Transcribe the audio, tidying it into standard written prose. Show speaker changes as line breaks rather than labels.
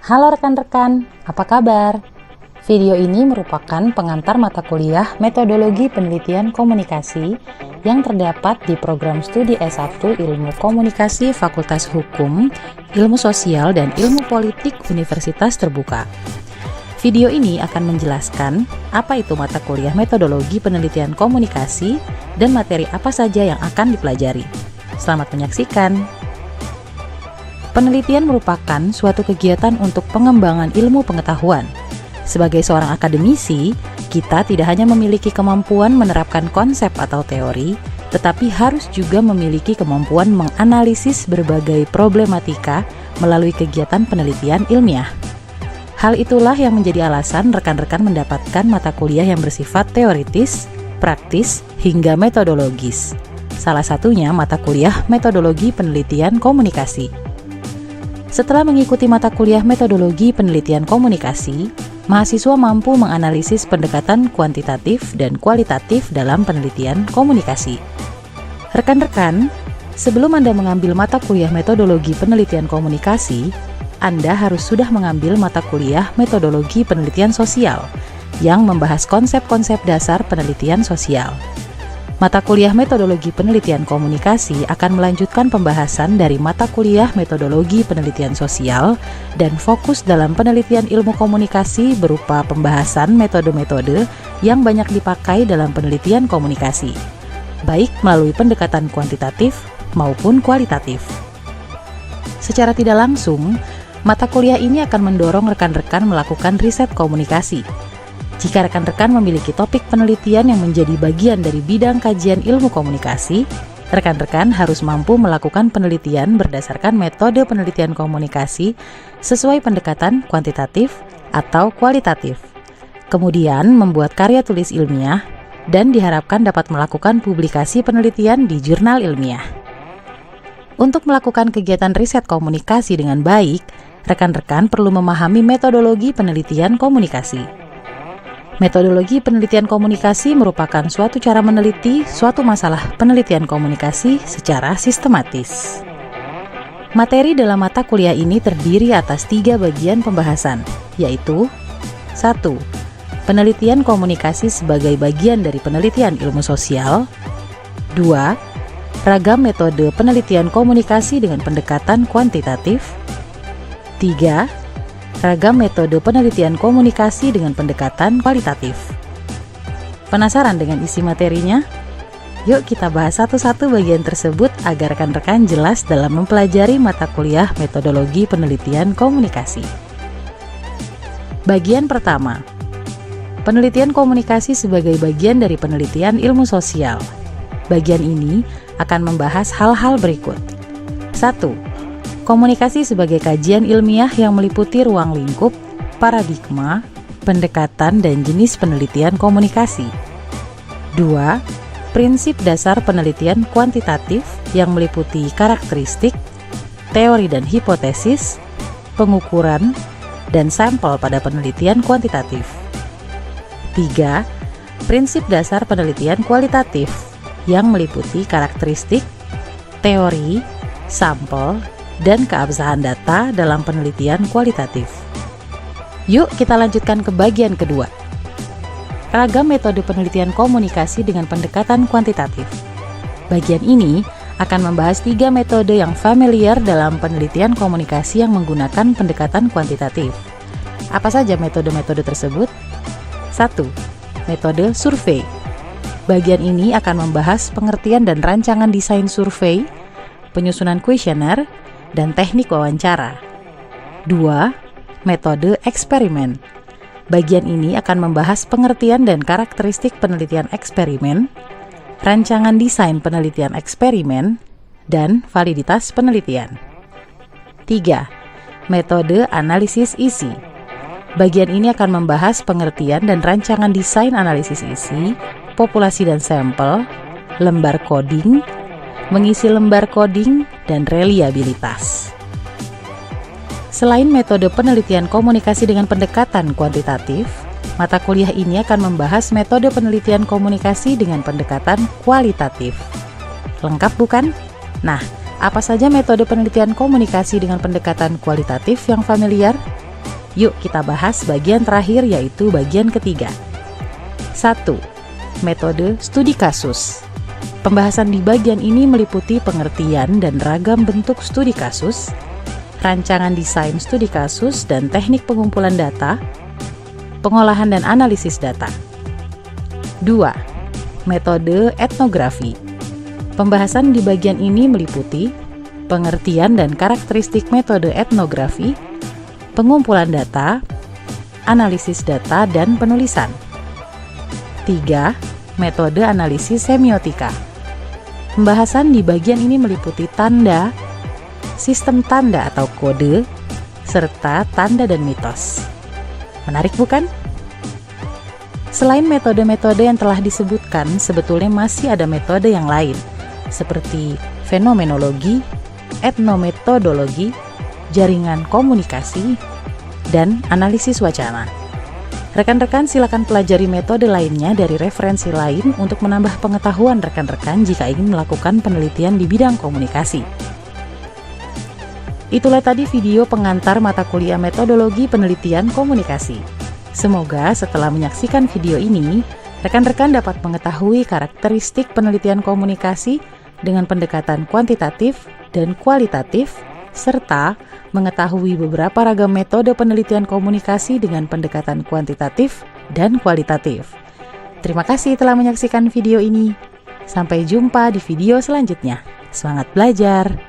Halo rekan-rekan, apa kabar? Video ini merupakan pengantar mata kuliah Metodologi Penelitian Komunikasi yang terdapat di program studi S1 Ilmu Komunikasi Fakultas Hukum, Ilmu Sosial dan Ilmu Politik Universitas Terbuka. Video ini akan menjelaskan apa itu mata kuliah Metodologi Penelitian Komunikasi dan materi apa saja yang akan dipelajari. Selamat menyaksikan. Penelitian merupakan suatu kegiatan untuk pengembangan ilmu pengetahuan. Sebagai seorang akademisi, kita tidak hanya memiliki kemampuan menerapkan konsep atau teori, tetapi harus juga memiliki kemampuan menganalisis berbagai problematika melalui kegiatan penelitian ilmiah. Hal itulah yang menjadi alasan rekan-rekan mendapatkan mata kuliah yang bersifat teoritis, praktis, hingga metodologis. Salah satunya mata kuliah Metodologi Penelitian Komunikasi. Setelah mengikuti mata kuliah Metodologi Penelitian Komunikasi, mahasiswa mampu menganalisis pendekatan kuantitatif dan kualitatif dalam penelitian komunikasi. Rekan-rekan, sebelum Anda mengambil mata kuliah Metodologi Penelitian Komunikasi, Anda harus sudah mengambil mata kuliah Metodologi Penelitian Sosial yang membahas konsep-konsep dasar penelitian sosial. Mata kuliah Metodologi Penelitian Komunikasi akan melanjutkan pembahasan dari mata kuliah Metodologi Penelitian Sosial dan fokus dalam penelitian ilmu komunikasi berupa pembahasan metode-metode yang banyak dipakai dalam penelitian komunikasi, baik melalui pendekatan kuantitatif maupun kualitatif. Secara tidak langsung, mata kuliah ini akan mendorong rekan-rekan melakukan riset komunikasi. Jika rekan-rekan memiliki topik penelitian yang menjadi bagian dari bidang kajian ilmu komunikasi, rekan-rekan harus mampu melakukan penelitian berdasarkan metode penelitian komunikasi sesuai pendekatan kuantitatif atau kualitatif. Kemudian membuat karya tulis ilmiah dan diharapkan dapat melakukan publikasi penelitian di jurnal ilmiah. Untuk melakukan kegiatan riset komunikasi dengan baik, rekan-rekan perlu memahami metodologi penelitian komunikasi. Metodologi penelitian komunikasi merupakan suatu cara meneliti suatu masalah penelitian komunikasi secara sistematis. Materi dalam mata kuliah ini terdiri atas 3 bagian pembahasan, yaitu 1. Penelitian komunikasi sebagai bagian dari penelitian ilmu sosial. 2. Ragam metode penelitian komunikasi dengan pendekatan kuantitatif. 3. Ragam metode penelitian komunikasi dengan pendekatan kualitatif. Penasaran dengan isi materinya? Yuk kita bahas satu-satu bagian tersebut agar rekan-rekan jelas dalam mempelajari mata kuliah Metodologi Penelitian Komunikasi. Bagian pertama, penelitian komunikasi sebagai bagian dari penelitian ilmu sosial. Bagian ini akan membahas hal-hal berikut. 1. Komunikasi sebagai kajian ilmiah yang meliputi ruang lingkup, paradigma, pendekatan, dan jenis penelitian komunikasi. 2. Prinsip dasar penelitian kuantitatif yang meliputi karakteristik, teori dan hipotesis, pengukuran, dan sampel pada penelitian kuantitatif. 3. Prinsip dasar penelitian kualitatif yang meliputi karakteristik, teori, sampel, dan keabsahan data dalam penelitian kualitatif. Yuk kita lanjutkan ke bagian kedua. Ragam metode penelitian komunikasi dengan pendekatan kuantitatif. Bagian ini akan membahas 3 metode yang familiar dalam penelitian komunikasi yang menggunakan pendekatan kuantitatif. Apa saja metode-metode tersebut? 1. Metode survei. Bagian ini akan membahas pengertian dan rancangan desain survei, penyusunan kuesioner, dan teknik wawancara. 2. Metode eksperimen. Bagian ini akan membahas pengertian dan karakteristik penelitian eksperimen, rancangan desain penelitian eksperimen, dan validitas penelitian. 3. Metode analisis isi. Bagian ini akan membahas pengertian dan rancangan desain analisis isi, populasi dan sampel, lembar coding, mengisi lembar coding, dan reliabilitas. Selain metode penelitian komunikasi dengan pendekatan kuantitatif, mata kuliah ini akan membahas metode penelitian komunikasi dengan pendekatan kualitatif. Lengkap bukan? Nah, apa saja metode penelitian komunikasi dengan pendekatan kualitatif yang familiar? Yuk kita bahas bagian terakhir, yaitu bagian ketiga. 1. Metode studi kasus. Pembahasan di bagian ini meliputi pengertian dan ragam bentuk studi kasus, rancangan desain studi kasus dan teknik pengumpulan data, pengolahan dan analisis data. 2. Metode etnografi. Pembahasan di bagian ini meliputi pengertian dan karakteristik metode etnografi, pengumpulan data, analisis data, dan penulisan. 3. Metode analisis semiotika. Pembahasan di bagian ini meliputi tanda, sistem tanda atau kode, serta tanda dan mitos. Menarik bukan? Selain metode-metode yang telah disebutkan, sebetulnya masih ada metode yang lain, seperti fenomenologi, etnometodologi, jaringan komunikasi, dan analisis wacana. Rekan-rekan silakan pelajari metode lainnya dari referensi lain untuk menambah pengetahuan rekan-rekan jika ingin melakukan penelitian di bidang komunikasi. Itulah tadi video pengantar mata kuliah metodologi penelitian komunikasi. Semoga setelah menyaksikan video ini, rekan-rekan dapat mengetahui karakteristik penelitian komunikasi dengan pendekatan kuantitatif dan kualitatif, serta mengetahui beberapa ragam metode penelitian komunikasi dengan pendekatan kuantitatif dan kualitatif. Terima kasih telah menyaksikan video ini. Sampai jumpa di video selanjutnya. Semangat belajar!